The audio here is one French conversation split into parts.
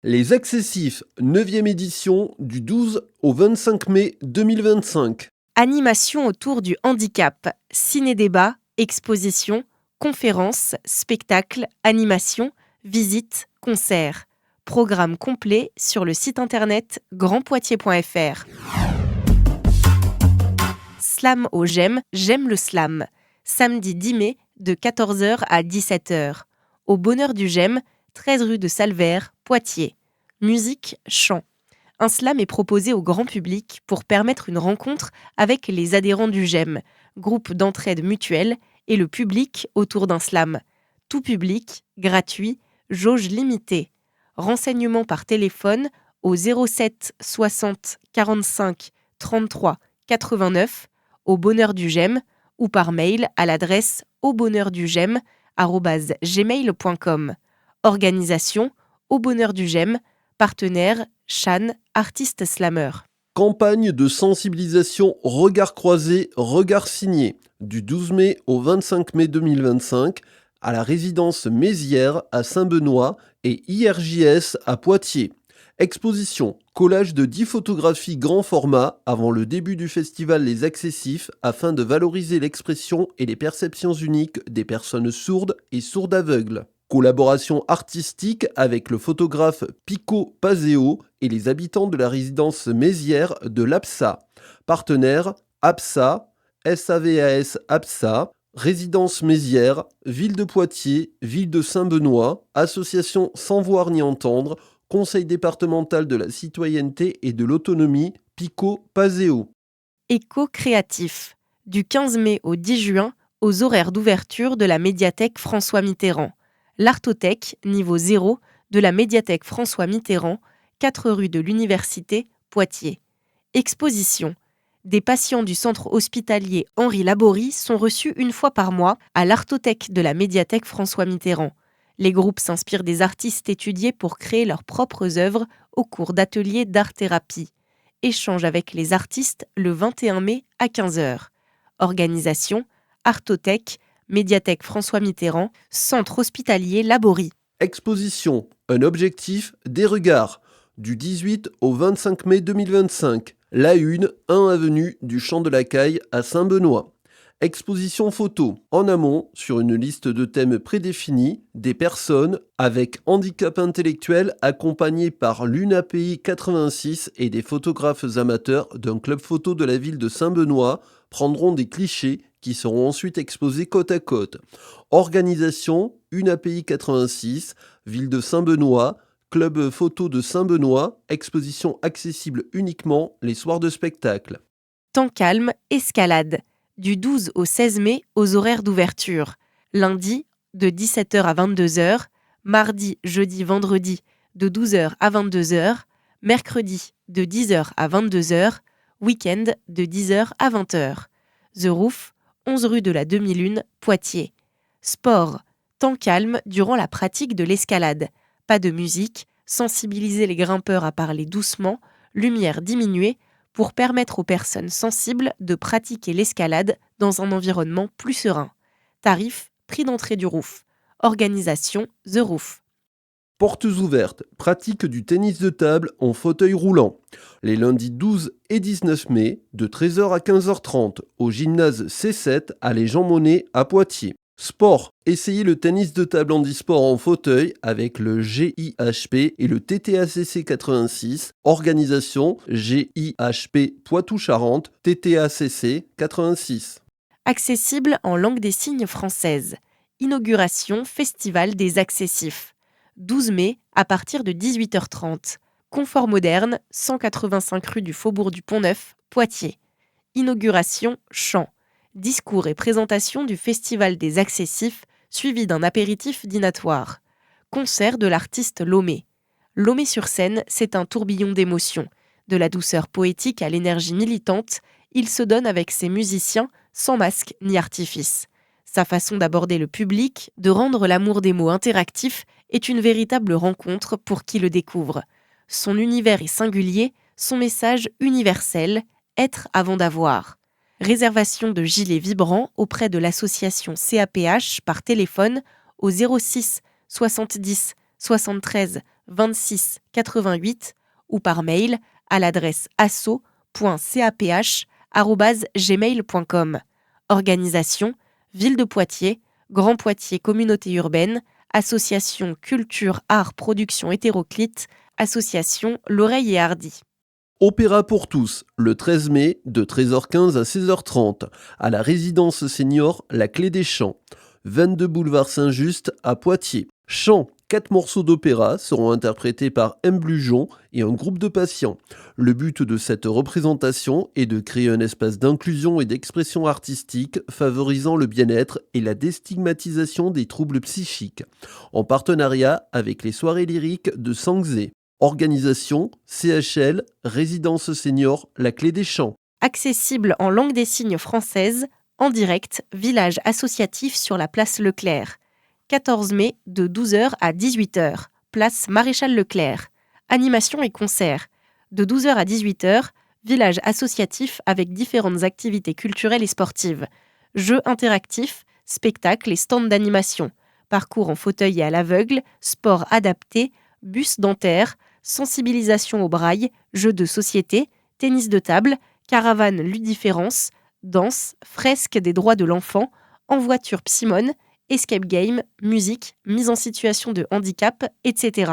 Les Accessifs, 9e édition du 12 au 25 mai 2025. Animation autour du handicap, ciné-débat, exposition, conférences, spectacles, animations, visites, concerts. Programme complet sur le site internet grandpoitiers.fr. Slam au GEM, j'aime le slam. Samedi 10 mai de 14h à 17h. Au Bonheur du GEM, 13 rue de Salvaire, Poitiers. Musique, chant. Un slam est proposé au grand public pour permettre une rencontre avec les adhérents du GEM, groupe d'entraide mutuelle, et le public autour d'un slam. Tout public, gratuit, jauge limitée. Renseignements par téléphone au 07 60 45 33 89 au Bonheur du GEM ou par mail à l'adresse aubonheurdugem@gmail.com. Organisation Au Bonheur du GEM, partenaire Chan, artiste slammer. Campagne de sensibilisation Regard croisé, regard signé, du 12 mai au 25 mai 2025 à la résidence Mézières à Saint-Benoît et IRJS à Poitiers. Exposition, collage de 10 photographies grand format avant le début du festival Les Accessifs afin de valoriser l'expression et les perceptions uniques des personnes sourdes et sourdes aveugles. Collaboration artistique avec le photographe Pico Pazeo et les habitants de la résidence Mézières de l'APSA. Partenaire APSA, SAVAS APSA, Résidence Mézières, Ville de Poitiers, Ville de Saint-Benoît, Association Sans voir ni entendre, Conseil départemental de la citoyenneté et de l'autonomie, Pico Pazeo. Éco-créatif, du 15 mai au 10 juin, aux horaires d'ouverture de la médiathèque François Mitterrand. L'Artothèque, niveau 0, de la médiathèque François Mitterrand, 4 rue de l'Université, Poitiers. Exposition. Des patients du centre hospitalier Henri Laborie sont reçus une fois par mois à l'Artothèque de la médiathèque François Mitterrand. Les groupes s'inspirent des artistes étudiés pour créer leurs propres œuvres au cours d'ateliers d'art-thérapie. Échange avec les artistes le 21 mai à 15h. Organisation Artothèque, médiathèque François Mitterrand, centre hospitalier Laborie. Exposition, un objectif, des regards, du 18 au 25 mai 2025. La Une, 1 avenue du Champ de la Caille à Saint-Benoît. Exposition photo, en amont, sur une liste de thèmes prédéfinis, des personnes avec handicap intellectuel accompagnées par l'UNAPI 86 et des photographes amateurs d'un club photo de la ville de Saint-Benoît prendront des clichés qui seront ensuite exposés côte à côte. Organisation, UNAPI 86, ville de Saint-Benoît, club photo de Saint-Benoît, exposition accessible uniquement les soirs de spectacle. Temps calme, escalade. Du 12 au 16 mai aux horaires d'ouverture. Lundi, de 17h à 22h. Mardi, jeudi, vendredi, de 12h à 22h. Mercredi, de 10h à 22h. Week-end, de 10h à 20h. The Roof, 11 rue de la Demi-Lune, Poitiers. Sport, temps calme durant la pratique de l'escalade. Pas de musique, sensibiliser les grimpeurs à parler doucement, lumière diminuée, pour permettre aux personnes sensibles de pratiquer l'escalade dans un environnement plus serein. Tarif, prix d'entrée du Roof. Organisation, The Roof. Portes ouvertes, pratique du tennis de table en fauteuil roulant. Les lundis 12 et 19 mai, de 13h à 15h30, au gymnase C7 à Les Jean Monnet à Poitiers. Sport, essayez le tennis de table handisport en fauteuil avec le GIHP et le TTACC 86. Organisation GIHP Poitou-Charentes, TTACC 86. Accessible en langue des signes française. Inauguration Festival des Accessifs. 12 mai à partir de 18h30. Confort moderne, 185 rue du Faubourg du Pont-Neuf, Poitiers. Inauguration chant. Discours et présentation du Festival des Accessifs, suivi d'un apéritif dînatoire. Concert de l'artiste Lomé. Lomé sur scène, c'est un tourbillon d'émotions. De la douceur poétique à l'énergie militante, il se donne avec ses musiciens sans masque ni artifice. Sa façon d'aborder le public, de rendre l'amour des mots interactif, est une véritable rencontre pour qui le découvre. Son univers est singulier, son message universel, être avant d'avoir. Réservation de gilets vibrants auprès de l'association CAPH par téléphone au 06 70 73 26 88 ou par mail à l'adresse asso.caph@gmail.com. Organisation Ville de Poitiers, Grand Poitiers Communauté urbaine, Association Culture Art Production Hétéroclite, Association L'Oreille et Hardy. Opéra pour tous, le 13 mai, de 13h15 à 16h30, à la résidence senior La Clé des Champs, 22 boulevard Saint-Just à Poitiers. Chant, 4 morceaux d'opéra seront interprétés par M. Blujon et un groupe de patients. Le but de cette représentation est de créer un espace d'inclusion et d'expression artistique favorisant le bien-être et la déstigmatisation des troubles psychiques, en partenariat avec les soirées lyriques de Sangzé. Organisation, CHL, résidence senior, La Clé des Champs. Accessible en langue des signes française, en direct, village associatif sur la place Leclerc. 14 mai, de 12h à 18h, place Maréchal Leclerc. Animation et concerts. De 12h à 18h, village associatif avec différentes activités culturelles et sportives. Jeux interactifs, spectacles et stands d'animation. Parcours en fauteuil et à l'aveugle, sport adapté, bus dentaire, sensibilisation au braille, jeux de société, tennis de table, caravane ludiférence, danse, fresque des droits de l'enfant, en voiture Psimone, escape game, musique, mise en situation de handicap, etc.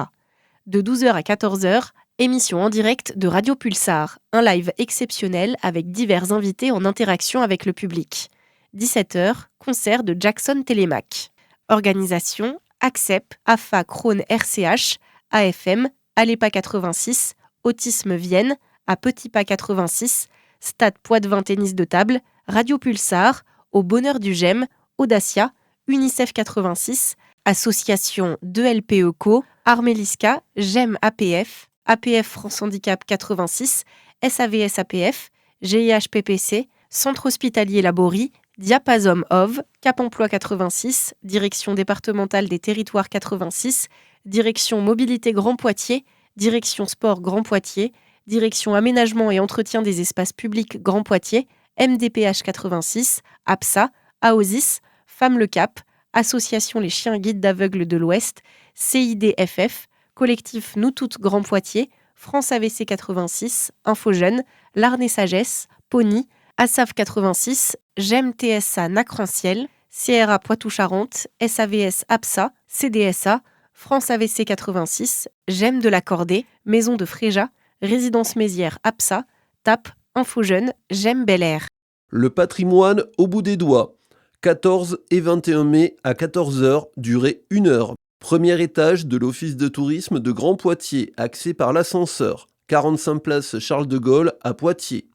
De 12h à 14h, émission en direct de Radio Pulsar, un live exceptionnel avec divers invités en interaction avec le public. 17h, concert de Jackson Télémac. Organisation, ACCEP, AFA Krone RCH, AFM, Alépa 86, Autisme Vienne, à Petit Pas 86, Stade Poitvin Tennis de Table, Radio Pulsar, Au Bonheur du GEM, Audacia, UNICEF 86, Association 2LPE Co, Armélisca, GEM APF, APF France Handicap 86, SAVS APF, GIH PPC, Centre Hospitalier Laborie, Diapason OV, Cap Emploi 86, Direction départementale des territoires 86, Direction Mobilité Grand Poitiers, Direction Sport Grand Poitiers, Direction Aménagement et Entretien des Espaces Publics Grand Poitiers, MDPH 86, APSA, AOSIS, Femmes Le Cap, Association Les Chiens Guides d'Aveugles de l'Ouest, CIDFF, Collectif Nous Toutes Grand Poitiers, France AVC 86, Info Jeunes, Larnée Sagesse, Pony, ASAF 86, GEM TSA Nacranciel, CRA Poitou-Charentes, SAVS APSA, CDSA, France AVC 86, GEM de la Cordée, Maison de Fréja, Résidence Mézières APSA, TAP, Info Jeunes, GEM Bel Air. Le patrimoine au bout des doigts. 14 et 21 mai à 14h, durée 1 heure. Premier étage de l'Office de tourisme de Grand Poitiers, accès par l'ascenseur. 45 place Charles de Gaulle à Poitiers.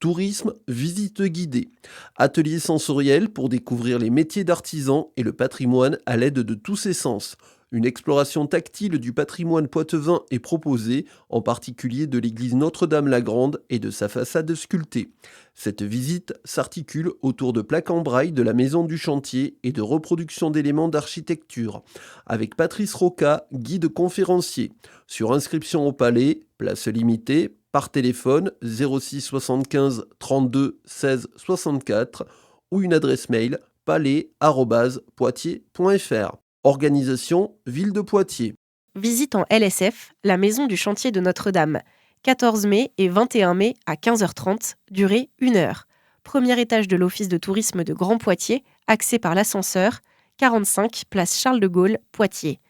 Tourisme, visite guidée. Atelier sensoriel pour découvrir les métiers d'artisan et le patrimoine à l'aide de tous ses sens. Une exploration tactile du patrimoine poitevin est proposée, en particulier de l'église Notre-Dame-la-Grande et de sa façade sculptée. Cette visite s'articule autour de plaques en braille de la maison du chantier et de reproduction d'éléments d'architecture, avec Patrice Roca, guide conférencier. Sur inscription au palais, place limitée, par téléphone 06 75 32 16 64 ou une adresse mail palais@poitiers.fr. Organisation Ville de Poitiers. Visite en LSF, la maison du chantier de Notre-Dame. 14 mai et 21 mai à 15h30, durée 1 heure. Premier étage de l'Office de tourisme de Grand Poitiers, accès par l'ascenseur, 45 place Charles de Gaulle, Poitiers.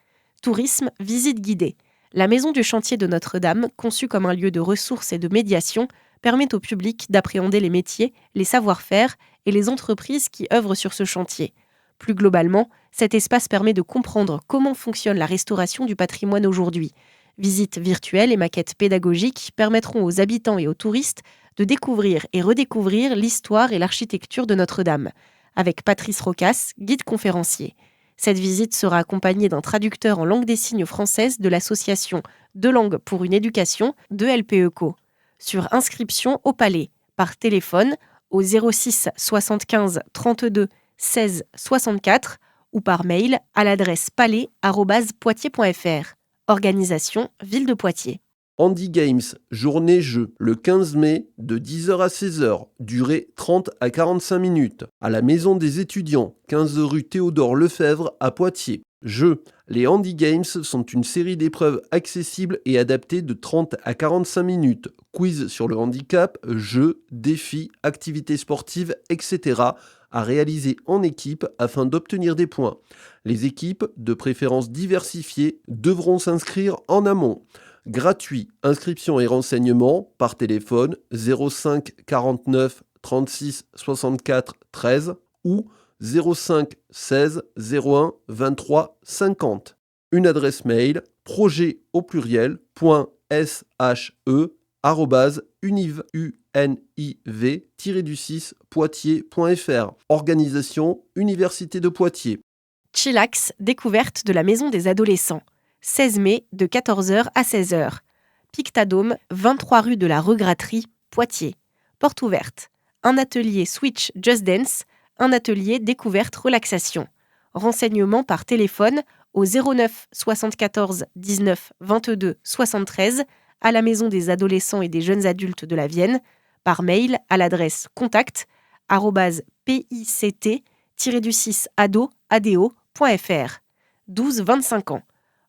Tourisme, visite guidée. La maison du chantier de Notre-Dame, conçue comme un lieu de ressources et de médiation, permet au public d'appréhender les métiers, les savoir-faire et les entreprises qui œuvrent sur ce chantier. Plus globalement, cet espace permet de comprendre comment fonctionne la restauration du patrimoine aujourd'hui. Visites virtuelles et maquettes pédagogiques permettront aux habitants et aux touristes de découvrir et redécouvrir l'histoire et l'architecture de Notre-Dame, avec Patrice Rocas, guide conférencier. Cette visite sera accompagnée d'un traducteur en langue des signes française de l'association Deux langues pour une éducation de LPE Co. Sur inscription au Palais, par téléphone au 06 75 32 16 64 ou par mail à l'adresse palais@poitiers.fr. Organisation Ville de Poitiers. Handy Games, journée jeu, le 15 mai de 10h à 16h, durée 30 à 45 minutes, à la Maison des étudiants, 15 rue Théodore Lefebvre à Poitiers. Jeux. Les Handy Games sont une série d'épreuves accessibles et adaptées de 30 à 45 minutes. Quiz sur le handicap, jeux, défis, activités sportives, etc. à réaliser en équipe afin d'obtenir des points. Les équipes, de préférence diversifiées, devront s'inscrire en amont. Gratuit. Inscription et renseignements par téléphone 05 49 36 64 13 ou 05 16 01 23 50. Une adresse mail projet au pluriel .she@univ-poitiers.fr. Organisation Université de Poitiers. Chillax, découverte de la maison des adolescents. 16 mai de 14h à 16h. Pictadome, 23 rue de la Regratterie, Poitiers. Porte ouverte. Un atelier Switch Just Dance, un atelier découverte relaxation. Renseignements par téléphone au 09 74 19 22 73 à la maison des adolescents et des jeunes adultes de la Vienne, par mail à l'adresse contact@pict-ado.fr. 12-25 ans.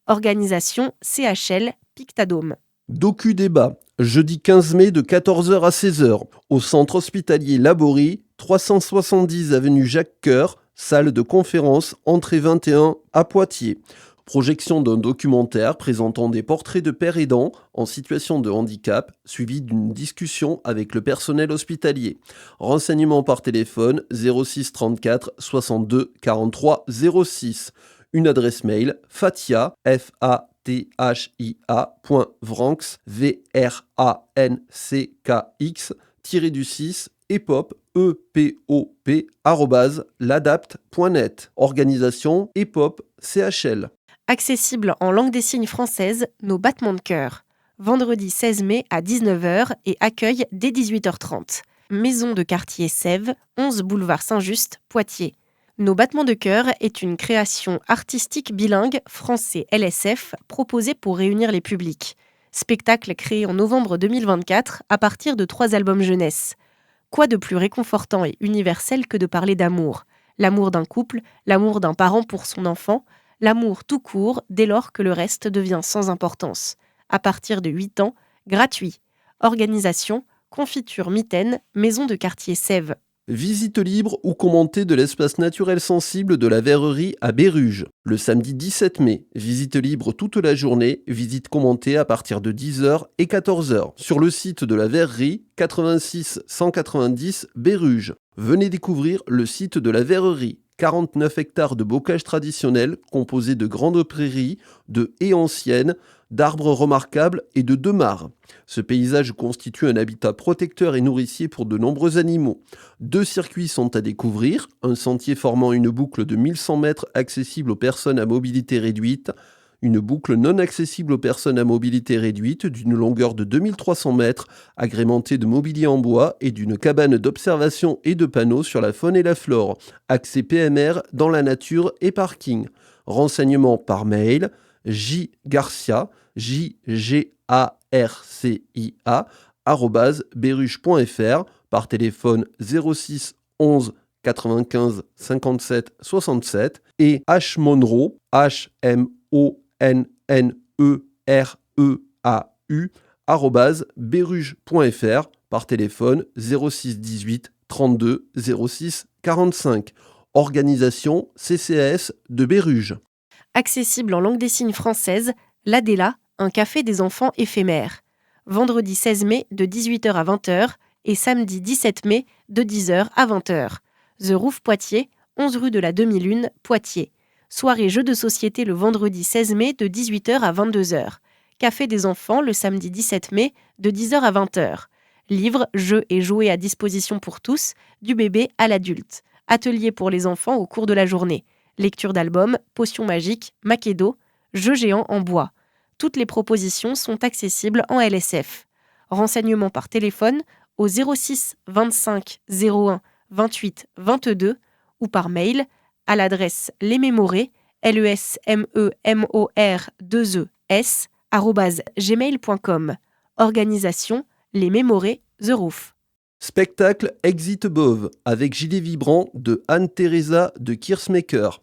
Organisation CHL Pictadome. Docu-débat, jeudi 15 mai de 14h à 16h, au centre hospitalier Laborie, 370 avenue Jacques Coeur, salle de conférence, entrée 21 à Poitiers. Projection d'un documentaire présentant des portraits de pères aidants en situation de handicap, suivi d'une discussion avec le personnel hospitalier. Renseignements par téléphone 06 34 62 43 06. Une adresse mail fatia, fathia.vranx, VRANCKX, epop, EPOP, @ladapt.net. Organisation EPOP CHL. Accessible en langue des signes française, nos battements de cœur. Vendredi 16 mai à 19h et accueil dès 18h30. Maison de quartier Sèvres, 11 boulevard Saint-Just, Poitiers. Nos battements de cœur est une création artistique bilingue français-LSF proposée pour réunir les publics. Spectacle créé en novembre 2024 à partir de 3 albums jeunesse. Quoi de plus réconfortant et universel que de parler d'amour ? L'amour d'un couple, l'amour d'un parent pour son enfant, l'amour tout court dès lors que le reste devient sans importance. À partir de 8 ans, gratuit. Organisation, confiture Mitaine, maison de quartier Sèvres. Visite libre ou commentée de l'espace naturel sensible de la Verrerie à Béruges. Le samedi 17 mai, visite libre toute la journée, visite commentée à partir de 10h et 14h. Sur le site de la Verrerie, 86 190 Béruges. Venez découvrir le site de la Verrerie. 49 hectares de bocage traditionnel composés de grandes prairies, de haies anciennes, d'arbres remarquables et de 2 mares. Ce paysage constitue un habitat protecteur et nourricier pour de nombreux animaux. 2 circuits sont à découvrir, un sentier formant une boucle de 1100 mètres accessible aux personnes à mobilité réduite, une boucle non accessible aux personnes à mobilité réduite d'une longueur de 2300 mètres, agrémentée de mobilier en bois et d'une cabane d'observation et de panneaux sur la faune et la flore, accès PMR dans la nature et parking. Renseignements par mail jgarcia, JGARCIA, @beruge.fr, par téléphone 06 11 95 57 67 et hmonreau, HMONNEREAU, @beruge.fr, par téléphone 06 18 32 06 45. Organisation CCAS de Béruges. Accessible en langue des signes française, l'Adela, un café des enfants éphémère. Vendredi 16 mai de 18h à 20h et samedi 17 mai de 10h à 20h. The Roof Poitiers, 11 rue de la Demi-Lune, Poitiers. Soirée jeux de société le vendredi 16 mai de 18h à 22h. Café des enfants le samedi 17 mai de 10h à 20h. Livres, jeux et jouets à disposition pour tous, du bébé à l'adulte. Atelier pour les enfants au cours de la journée. Lecture d'albums, potions magiques, maquedo, jeux géants en bois. Toutes les propositions sont accessibles en LSF. Renseignements par téléphone au 06 25 01 28 22 ou par mail à l'adresse lesmémorés, lesmemor2es@gmail.com. Organisation Les Mémorés The Roof. Spectacle Exit Above avec gilet vibrant de Anne-Theresa de Kiersmaker.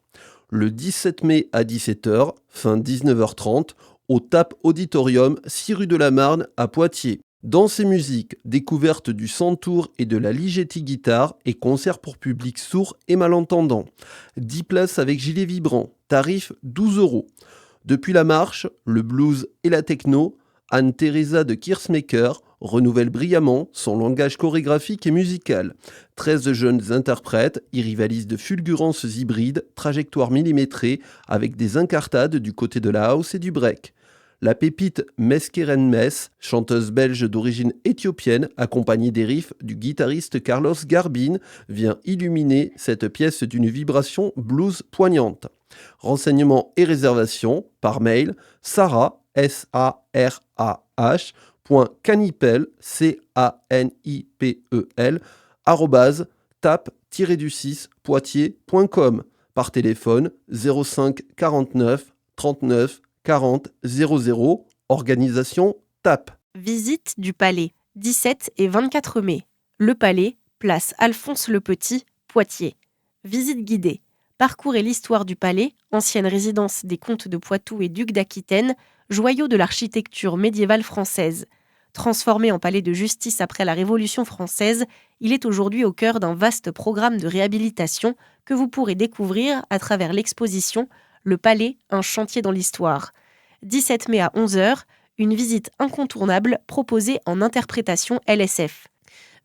le 17 mai à 17h, fin 19h30, au TAP Auditorium, 6 rue de la Marne à Poitiers. Danse et musique, découverte du Centaure et de la Ligeti Guitare et concert pour public sourd et malentendant. 10 places avec gilet vibrant, tarif 12 €. Depuis la marche, le blues et la techno, Anne-Theresa de Kersmaker renouvelle brillamment son langage chorégraphique et musical. 13 jeunes interprètes y rivalisent de fulgurances hybrides, trajectoires millimétrées, avec des incartades du côté de la house et du break. La pépite Meskeren Mess, chanteuse belge d'origine éthiopienne, accompagnée des riffs du guitariste Carlos Garbin, vient illuminer cette pièce d'une vibration blues poignante. Renseignements et réservations par mail sarah, sarah, .canipel, canipel, @tap-poitiers.com, par téléphone 05 49 39 40 00, organisation TAP. Visite du Palais, 17 et 24 mai. Le Palais, place Alphonse le Petit, Poitiers. Visite guidée. Parcourez l'histoire du Palais, ancienne résidence des comtes de Poitou et ducs d'Aquitaine, joyau de l'architecture médiévale française. Transformé en palais de justice après la Révolution française, il est aujourd'hui au cœur d'un vaste programme de réhabilitation que vous pourrez découvrir à travers l'exposition « Le Palais, un chantier dans l'histoire ». 17 mai à 11h, une visite incontournable proposée en interprétation LSF.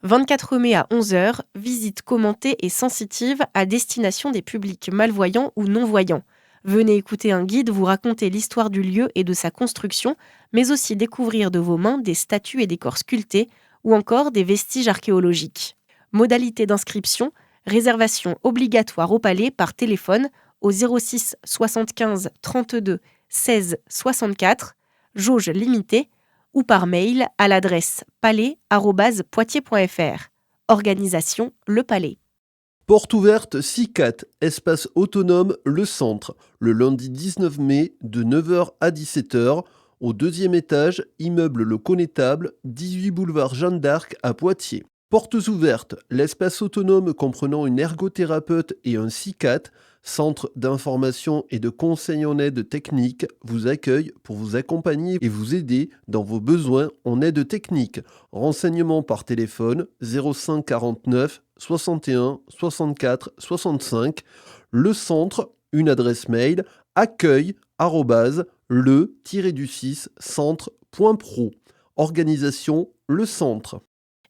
24 mai à 11h, visite commentée et sensitive à destination des publics malvoyants ou non-voyants. Venez écouter un guide vous raconter l'histoire du lieu et de sa construction, mais aussi découvrir de vos mains des statues et des corps sculptés ou encore des vestiges archéologiques. Modalité d'inscription, réservation obligatoire au Palais par téléphone au 06 75 32 16 64, jauge limitée, ou par mail à l'adresse palais@poitiers.fr. Organisation Le Palais. Porte ouverte CICAT, espace autonome Le Centre, le lundi 19 mai de 9h à 17h, au 2e étage, immeuble Le Connétable, 18 boulevard Jeanne d'Arc à Poitiers. Portes ouvertes, l'espace autonome comprenant une ergothérapeute et un CICAT, Centre d'information et de conseil en aide technique, vous accueille pour vous accompagner et vous aider dans vos besoins en aide technique. Renseignements par téléphone 05 49 61 64 65. Le centre, une adresse mail accueil@le-centre.pro. Organisation Le Centre.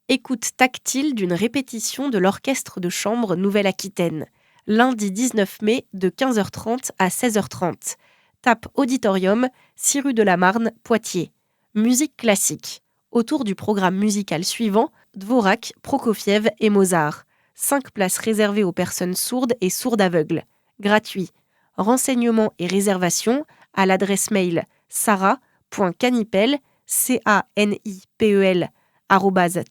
Écoute tactile d'une répétition de l'Orchestre de chambre Nouvelle-Aquitaine. Lundi 19 mai de 15h30 à 16h30. TAP Auditorium, 6 rue de la Marne, Poitiers. Musique classique. Autour du programme musical suivant, Dvorak, Prokofiev et Mozart. 5 places réservées aux personnes sourdes et sourdes aveugles. Gratuit. Renseignements et réservations à l'adresse mail sarah.canipel, canipel,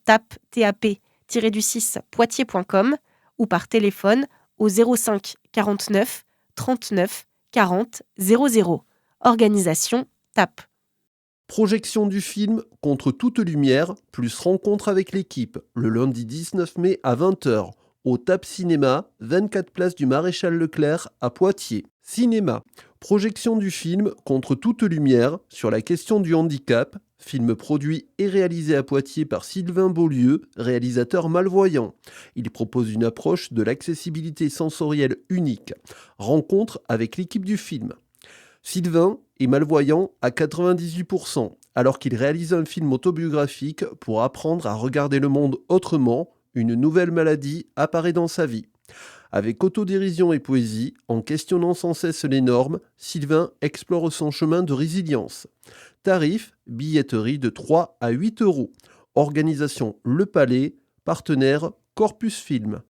@tap-poitiers.com ou par téléphone au 05 49 39 40 00. Organisation TAP. Projection du film Contre toute lumière, plus rencontre avec l'équipe, le lundi 19 mai à 20h, au TAP Cinéma, 24 place du Maréchal Leclerc à Poitiers. Cinéma. Projection du film Contre toute lumière sur la question du handicap, film produit et réalisé à Poitiers par Sylvain Beaulieu, réalisateur malvoyant. Il propose une approche de l'accessibilité sensorielle unique. Rencontre avec l'équipe du film. Sylvain est malvoyant à 98%, alors qu'il réalise un film autobiographique pour apprendre à regarder le monde autrement, une nouvelle maladie apparaît dans sa vie. Avec autodérision et poésie, en questionnant sans cesse les normes, Sylvain explore son chemin de résilience. Tarif, billetterie de 3 à 8 €. Organisation Le Palais, partenaire Corpus Film.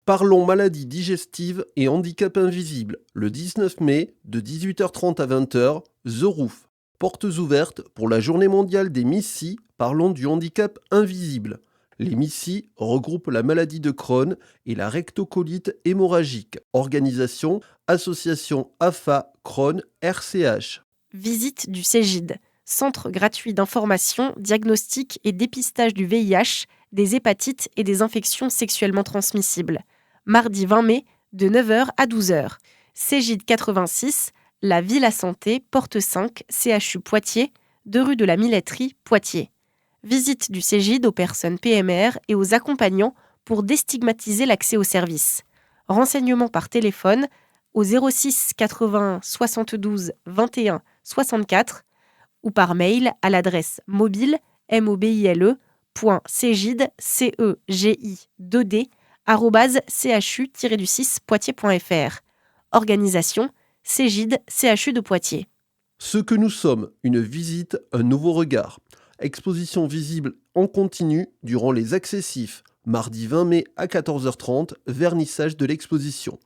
Parlons maladies digestives et handicap invisible, le 19 mai de 18h30 à 20h, The Roof. Portes ouvertes pour la journée mondiale des MIS-C, parlons du handicap invisible. Les MIS-C regroupent la maladie de Crohn et la rectocolite hémorragique. Organisation, association AFA Crohn RCH. Visite du Cégide, centre gratuit d'information, diagnostic et dépistage du VIH, des hépatites et des infections sexuellement transmissibles. Mardi 20 mai, de 9h à 12h. Cégide 86, la Villa Santé, porte 5, CHU Poitiers, 2 rue de la Milleterie, Poitiers. Visite du Cégide aux personnes PMR et aux accompagnants pour déstigmatiser l'accès aux services. Renseignements par téléphone au 06 80 72 21 64 ou par mail à l'adresse mobile mobile.cegid2d@chu-6poitiers.fr. Organisation Cégide CHU de Poitiers. Ce que nous sommes, une visite, un nouveau regard. Exposition visible en continu durant les accessifs. Mardi 20 mai à 14h30, vernissage de l'exposition.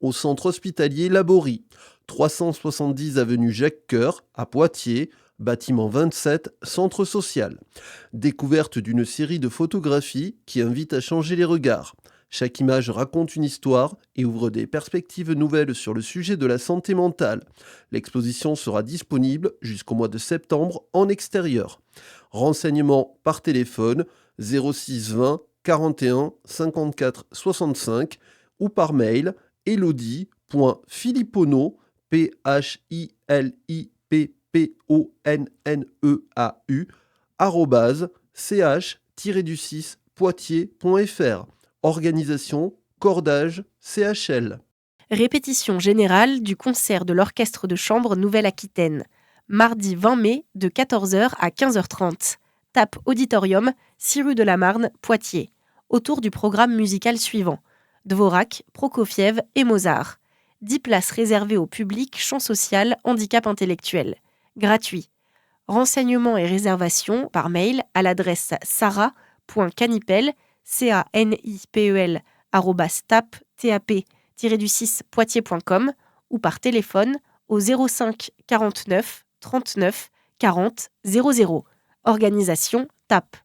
Au centre hospitalier Laborie, 370 avenue Jacques Coeur, à Poitiers, bâtiment 27, centre social. Découverte d'une série de photographies qui invitent à changer les regards. Chaque image raconte une histoire et ouvre des perspectives nouvelles sur le sujet de la santé mentale. L'exposition sera disponible jusqu'au mois de septembre en extérieur. Renseignements par téléphone 06 20 41 54 65 ou par mail elodie.philipponneau philipponneu @ch-poitiers.fr. Organisation Cordage CHL. Répétition générale du concert de l'Orchestre de chambre Nouvelle-Aquitaine. Mardi 20 mai de 14h à 15h30. Tape Auditorium, 6 rue de la Marne, Poitiers. Autour du programme musical suivant. Dvorak, Prokofiev et Mozart. 10 places réservées au public, champ social, handicap intellectuel. Gratuit. Renseignements et réservations par mail à l'adresse sarah.canipel, canipel, @tap-poitiers.com ou par téléphone au 05 49 39 40 00. Organisation TAP.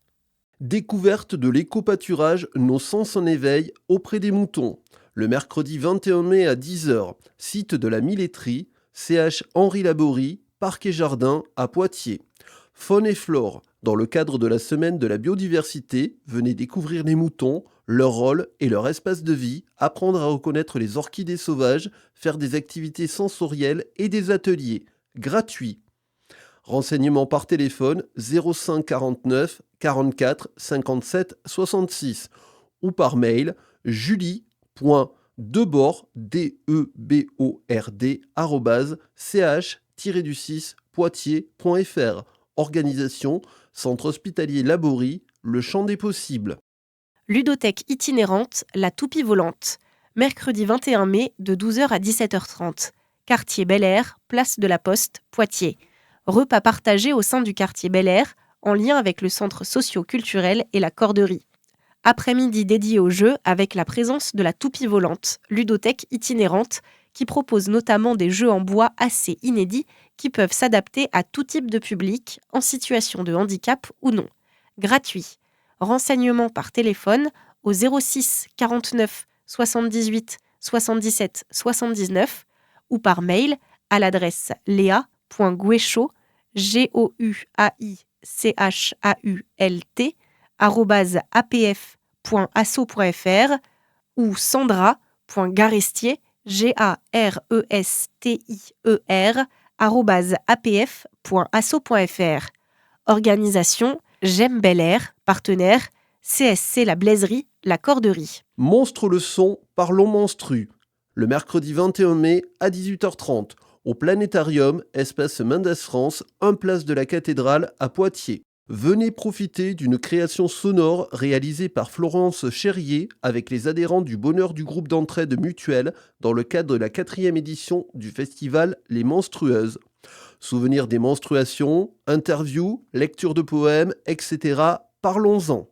Découverte de l'éco-pâturage Nos sens en éveil auprès des moutons. Le mercredi 21 mai à 10h, site de la Milleterie, CH Henri Laborie, Parc et Jardin à Poitiers. Faune et flore. Dans le cadre de la semaine de la biodiversité, venez découvrir les moutons, leur rôle et leur espace de vie, apprendre à reconnaître les orchidées sauvages, faire des activités sensorielles et des ateliers. Gratuits. Renseignements par téléphone 05 49 44 57 66 ou par mail julie.debord, ch-poitiers.fr. Organisation Centre hospitalier Laborie, le champ des possibles. Ludothèque itinérante, la toupie volante. Mercredi 21 mai de 12h à 17h30. Quartier Bel Air, place de la Poste, Poitiers. Repas partagés au sein du quartier Bel Air, en lien avec le centre socio-culturel et la corderie. Après-midi dédié aux jeux avec la présence de la toupie volante, ludothèque itinérante, qui propose notamment des jeux en bois assez inédits qui peuvent s'adapter à tout type de public, en situation de handicap ou non. Gratuit. Renseignements par téléphone au 06 49 78 77 79 ou par mail à l'adresse lea.guechault, GOUAICHAULT, @apf.asso.fr ou sandra.garestier, GARESTIER, @apf.asso.fr. Organisation J'aime Bel Air, partenaire CSC La Blaiserie, La Corderie. Monstre le son, parlons monstru. Le mercredi 21 mai à 18h30, au Planétarium, espace Mendes France, 1 place de la Cathédrale à Poitiers. Venez profiter d'une création sonore réalisée par Florence Cherrier avec les adhérents du Bonheur du groupe d'entraide mutuelle dans le cadre de la 4e édition du festival Les Monstrueuses. Souvenirs des menstruations, interviews, lecture de poèmes, etc. Parlons-en.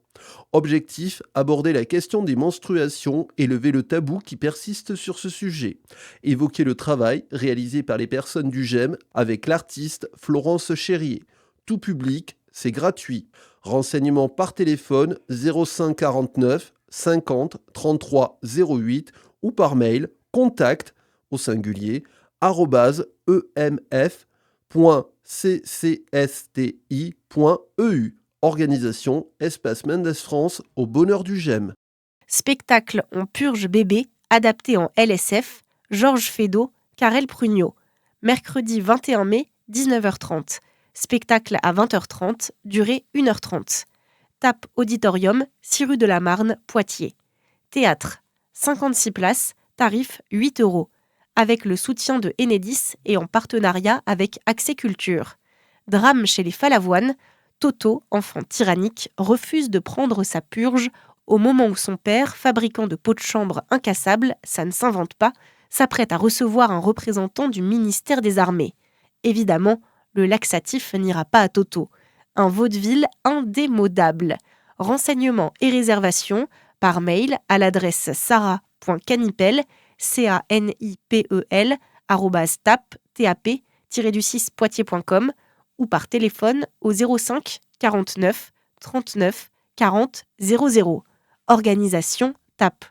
Objectif, aborder la question des menstruations et lever le tabou qui persiste sur ce sujet. Évoquer le travail réalisé par les personnes du GEM avec l'artiste Florence Cherrier. Tout public, c'est gratuit. Renseignements par téléphone 05 49 50 33 08 ou par mail contact au singulier @emf.ccsti.eu. Organisation Espace Mendes France au Bonheur du GEM. Spectacle On purge bébé, adapté en LSF, Georges Feydeau, Carrel Prugnot. Mercredi 21 mai, 19h30. Spectacle à 20h30, durée 1h30. TAP Auditorium, 6 rue de la Marne, Poitiers. Théâtre, 56 places, tarif 8 €, avec le soutien de Enedis et en partenariat avec Accès Culture. Drame chez les Falavoine, Toto, enfant tyrannique, refuse de prendre sa purge au moment où son père, fabricant de pots de chambre incassables, ça ne s'invente pas, s'apprête à recevoir un représentant du ministère des Armées. Évidemment, le laxatif n'ira pas à Toto. Un vaudeville indémodable. Renseignements et réservations par mail à l'adresse sarah.canipel, canipel, @tap-poitiers.com ou par téléphone au 05 49 39 40 00. Organisation TAP.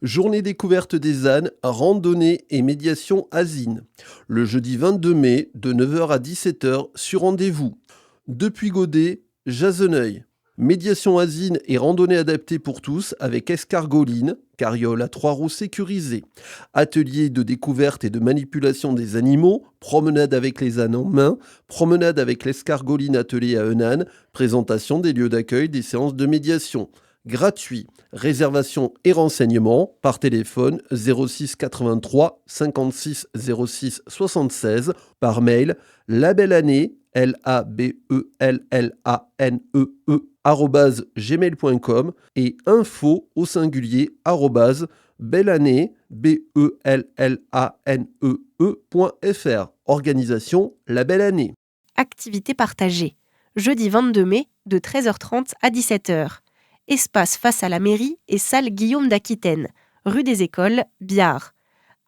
Journée découverte des ânes, randonnée et médiation asine. Le jeudi 22 mai, de 9h à 17h, sur rendez-vous. Depuis Godet, Jazeneuil. Médiation asine et randonnée adaptée pour tous avec escargoline, carriole à 3 roues sécurisée. Atelier de découverte et de manipulation des animaux, promenade avec les ânes en main, promenade avec l'escargoline attelée à un âne, présentation des lieux d'accueil, des séances de médiation. Gratuit. Réservation et renseignements par téléphone 06 83 56 06 76, par mail labellannée @gmail.com et info au singulier @bellanée bellanee.fr. Organisation La Belle Année. Activité partagée. Jeudi 22 mai, de 13h30 à 17h. Espace face à la mairie et salle Guillaume d'Aquitaine, rue des Écoles, Biard.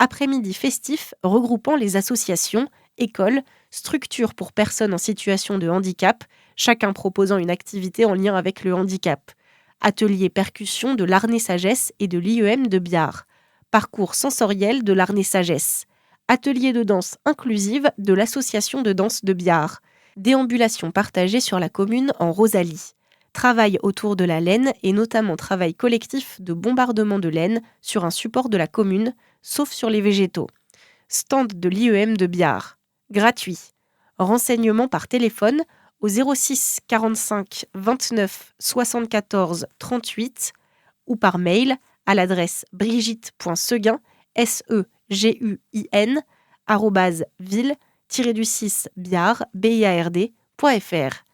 Après-midi festif regroupant les associations, écoles, structures pour personnes en situation de handicap, chacun proposant une activité en lien avec le handicap. Atelier percussion de l'Arnais Sagesse et de l'IEM de Biard. Parcours sensoriel de l'Arnais Sagesse. Atelier de danse inclusive de l'association de danse de Biard. Déambulation partagée sur la commune en Rosalie. Travail autour de la laine et notamment travail collectif de bombardement de laine sur un support de la commune, sauf sur les végétaux. Stand de l'IEM de Biard. Gratuit. Renseignements par téléphone au 06 45 29 74 38 ou par mail à l'adresse brigitte.seguin, seguin, ville-biard.fr.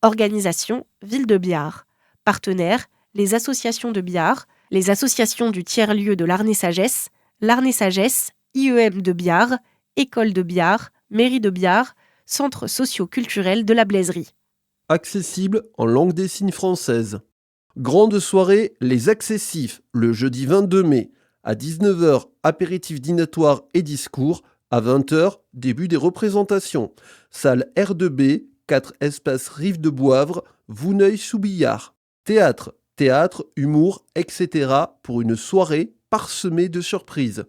Organisation Ville de Biard. Partenaires les associations de Biard, les associations du tiers-lieu de l'Arnais Sagesse, IEM de Biard, École de Biard, Mairie de Biard, Centre socio-culturel de la Blaiserie. Accessible en langue des signes française. Grande soirée Les Accessifs, le jeudi 22 mai. À 19h, apéritif dînatoire et discours. À 20h, début des représentations. Salle R2B, 4 espaces Rive de Boivre, Vouneuil-sous-Billard. Théâtre, humour, etc. pour une soirée parsemée de surprises.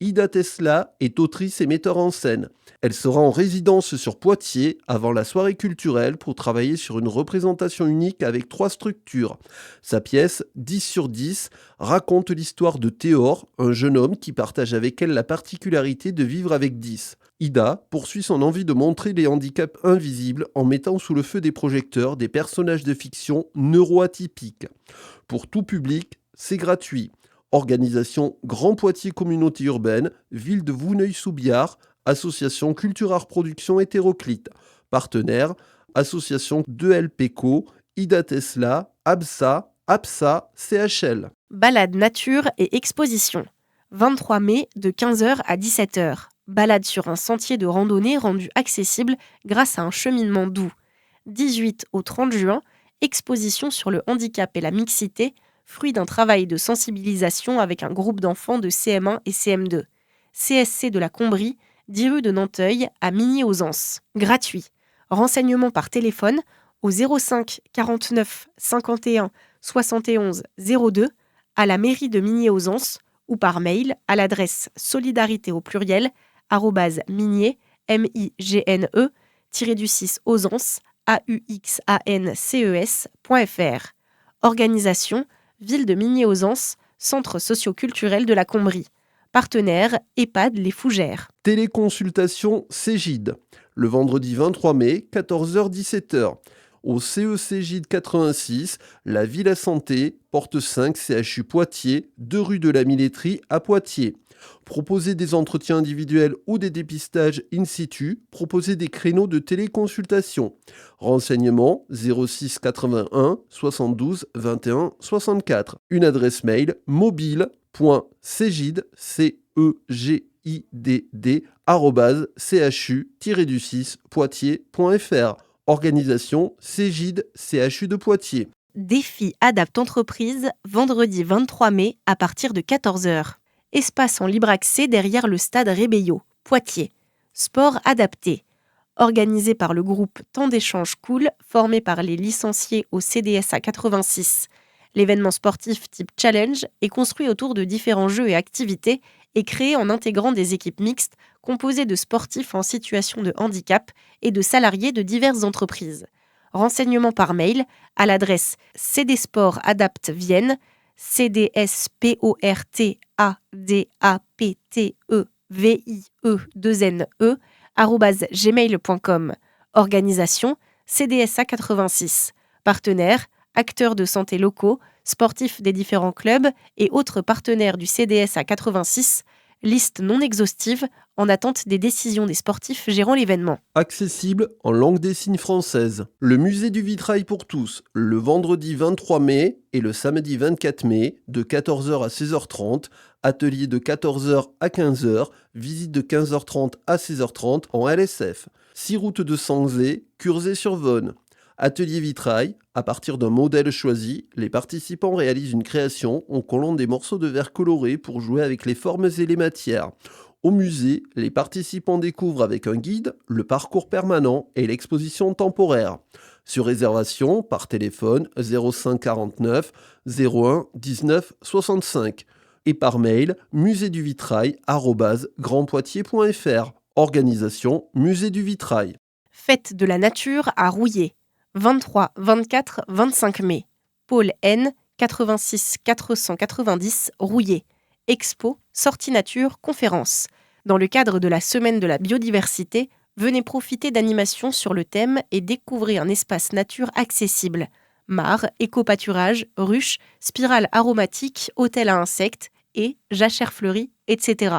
Ida Tesla est autrice et metteur en scène. Elle sera en résidence sur Poitiers avant la soirée culturelle pour travailler sur une représentation unique avec 3 structures. Sa pièce, 10 sur 10, raconte l'histoire de Théor, un jeune homme qui partage avec elle la particularité de vivre avec 10. Ida poursuit son envie de montrer les handicaps invisibles en mettant sous le feu des projecteurs des personnages de fiction neuroatypiques. Pour tout public, c'est gratuit. Organisation Grand Poitiers Communauté Urbaine, Ville de Vouneuil-sous-Biard, Association Culture Art Production Hétéroclite. Partenaires, Association 2LPCO, Ida Tesla, ABSA, CHL. Balade nature et exposition. 23 mai, de 15h à 17h. Balade sur un sentier de randonnée rendu accessible grâce à un cheminement doux. 18 au 30 juin, exposition sur le handicap et la mixité, fruit d'un travail de sensibilisation avec un groupe d'enfants de CM1 et CM2. CSC de la Combrie, 10 rue de Nanteuil à Migné-aux-Anses. Gratuit. Renseignements par téléphone au 05 49 51 71 02 à la mairie de Migné-aux-Anses ou par mail à l'adresse solidarité au pluriel @migné, migne-du-6 auxances, auxances.fr. Organisation Ville de Migné-aux-Anses, Centre socio-culturel de la Combrie. Partenaire, EHPAD Les Fougères. Téléconsultation Cégide, le vendredi 23 mai, 14h-17h. Au CECégide 86, la Villa Santé, porte 5, CHU Poitiers, 2 rue de la Milletterie à Poitiers. Proposer des entretiens individuels ou des dépistages in situ, proposer des créneaux de téléconsultation. Renseignements 06 81 72 21 64. Une adresse mail mobile.cegid, CEGIDD, @chu-poitiers.fr. Organisation Cégide CHU de Poitiers. Défi Adapte Entreprise, vendredi 23 mai à partir de 14h. Espace en libre accès derrière le stade Rébello, Poitiers. Sport adapté. Organisé par le groupe Temps d'échange Cool, formé par les licenciés au CDSA 86. L'événement sportif type challenge est construit autour de différents jeux et activités et créé en intégrant des équipes mixtes composées de sportifs en situation de handicap et de salariés de diverses entreprises. Renseignements par mail à l'adresse cdsportadapte-vienne, cdsportadaptevie2ne @gmail.com. Organisation CDSA 86. Partenaires, acteurs de santé locaux, sportifs des différents clubs et autres partenaires du CDSA 86. Liste non exhaustive en attente des décisions des sportifs gérant l'événement. Accessible en langue des signes française. Le musée du vitrail pour tous, le vendredi 23 mai et le samedi 24 mai, de 14h à 16h30, atelier de 14h à 15h, visite de 15h30 à 16h30 en LSF. 6 route de Sanzé, Curzé-sur-Vonne. Atelier vitrail, à partir d'un modèle choisi, les participants réalisent une création en collant des morceaux de verre colorés pour jouer avec les formes et les matières. Au musée, les participants découvrent avec un guide le parcours permanent et l'exposition temporaire. Sur réservation, par téléphone 05 49 01 19 65 et par mail muséduvitrail@grandpoitiers.fr. Organisation Musée du Vitrail. Fête de la nature à Rouillé. 23, 24, 25 mai. Pôle N, 86 490, Rouillé. Expo, sortie nature, conférence. Dans le cadre de la Semaine de la biodiversité, venez profiter d'animations sur le thème et découvrez un espace nature accessible. Mares, éco-pâturage, ruches, spirales aromatiques, hôtel à insectes et jachères fleuries, etc.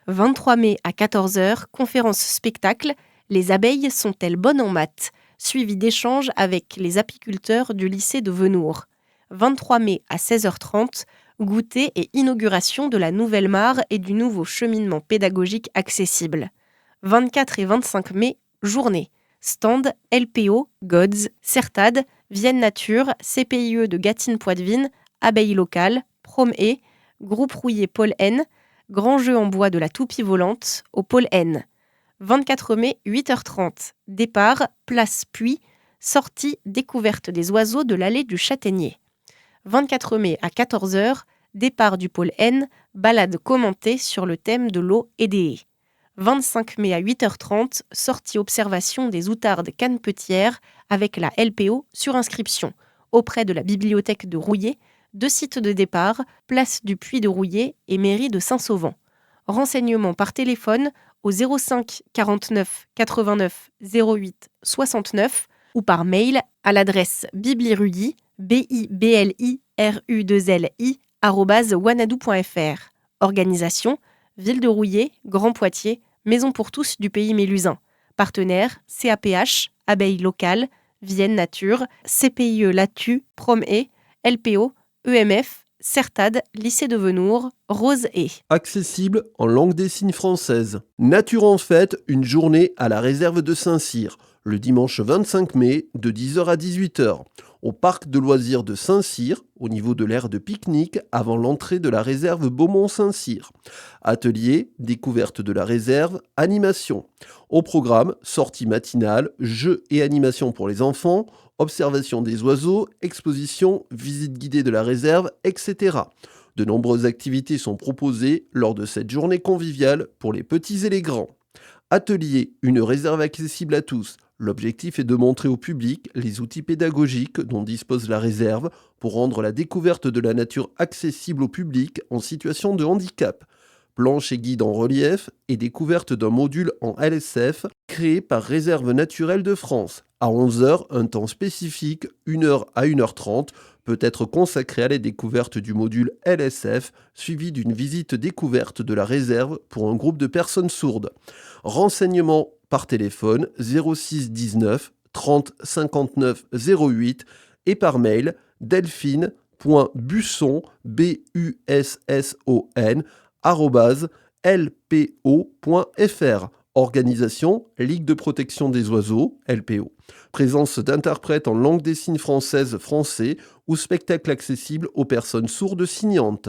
23 mai à 14h, conférence spectacle. Les abeilles sont-elles bonnes en maths ? Suivi d'échanges avec les apiculteurs du lycée de Venours. 23 mai à 16h30, goûter et inauguration de la nouvelle mare et du nouveau cheminement pédagogique accessible. 24 et 25 mai, journée. Stand LPO, Gods, Certad, Vienne Nature, CPIE de Gâtine-Poitevine, Abeilles locales, Prom-E, Groupe Rouillé Pôle N, Grand jeu en bois de la toupie volante au Pôle N. 24 mai, 8h30. Départ, place Puy. Sortie, découverte des oiseaux de l'allée du Châtaignier. 24 mai à 14h. Départ du pôle N. Balade commentée sur le thème de l'eau et des haies. 25 mai à 8h30. Sortie observation des outardes canepetières avec la LPO sur inscription. Auprès de la bibliothèque de Rouillé. 2 sites de départ, place du Puy de Rouillé et mairie de Saint-Sauvant. Renseignements par téléphone au 05 49 89 08 69 ou par mail à l'adresse biblirudy, bibliru2li, @wanadoo.fr. Organisation Ville de Rouillé, Grand Poitiers, Maison pour tous du pays mélusin. Partenaires CAPH, Abeilles locales, Vienne Nature, CPIE Latu, Prom-E, LPO, EMF, Certad, lycée de Venours, Rose et. Accessible en langue des signes française. Nature en fête, une journée à la réserve de Saint-Cyr, le dimanche 25 mai, de 10h à 18h, au parc de loisirs de Saint-Cyr, au niveau de l'aire de pique-nique, avant l'entrée de la réserve Beaumont-Saint-Cyr. Atelier, découverte de la réserve, animation. Au programme, sortie matinale, jeux et animation pour les enfants, observation des oiseaux, exposition, visite guidée de la réserve, etc. De nombreuses activités sont proposées lors de cette journée conviviale pour les petits et les grands. Atelier, une réserve accessible à tous. L'objectif est de montrer au public les outils pédagogiques dont dispose la réserve pour rendre la découverte de la nature accessible au public en situation de handicap. planches et guides en relief et découverte d'un module en LSF créé par Réserve naturelle de France. À 11h, un temps spécifique, 1h à 1h30, peut être consacré à la découverte du module LSF, suivi d'une visite découverte de la réserve pour un groupe de personnes sourdes. Renseignements par téléphone 06 19 30 59 08 et par mail delphine.busson, busson, @lpo.fr. Organisation Ligue de protection des oiseaux, LPO. Présence d'interprètes en langue des signes française, français ou spectacle accessible aux personnes sourdes signantes.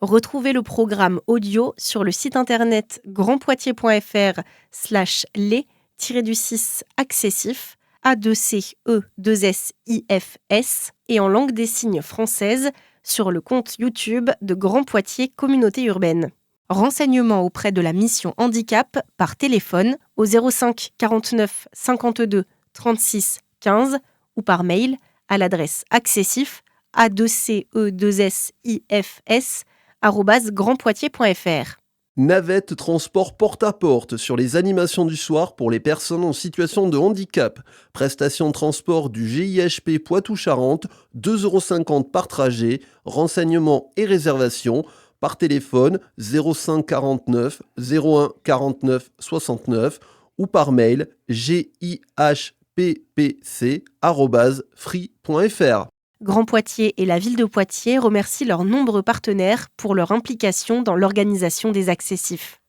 Retrouvez le programme audio sur le site internet grandpoitiers.fr/les-accessif A2CE2SIFS et en langue des signes française sur le compte YouTube de Grand Poitiers Communauté Urbaine. Renseignements auprès de la mission handicap par téléphone au 05 49 52 36 15 ou par mail à l'adresse accessif A2CE2SIFS@grandpoitiers.fr. Navette transport porte-à-porte sur les animations du soir pour les personnes en situation de handicap. Prestation de transport du GIHP Poitou-Charentes, 2,50 € par trajet. Renseignements et réservations par téléphone 05 49 01 49 69 ou par mail gihppc@free.fr. Grand Poitiers et la ville de Poitiers remercient leurs nombreux partenaires pour leur implication dans l'organisation des accessifs.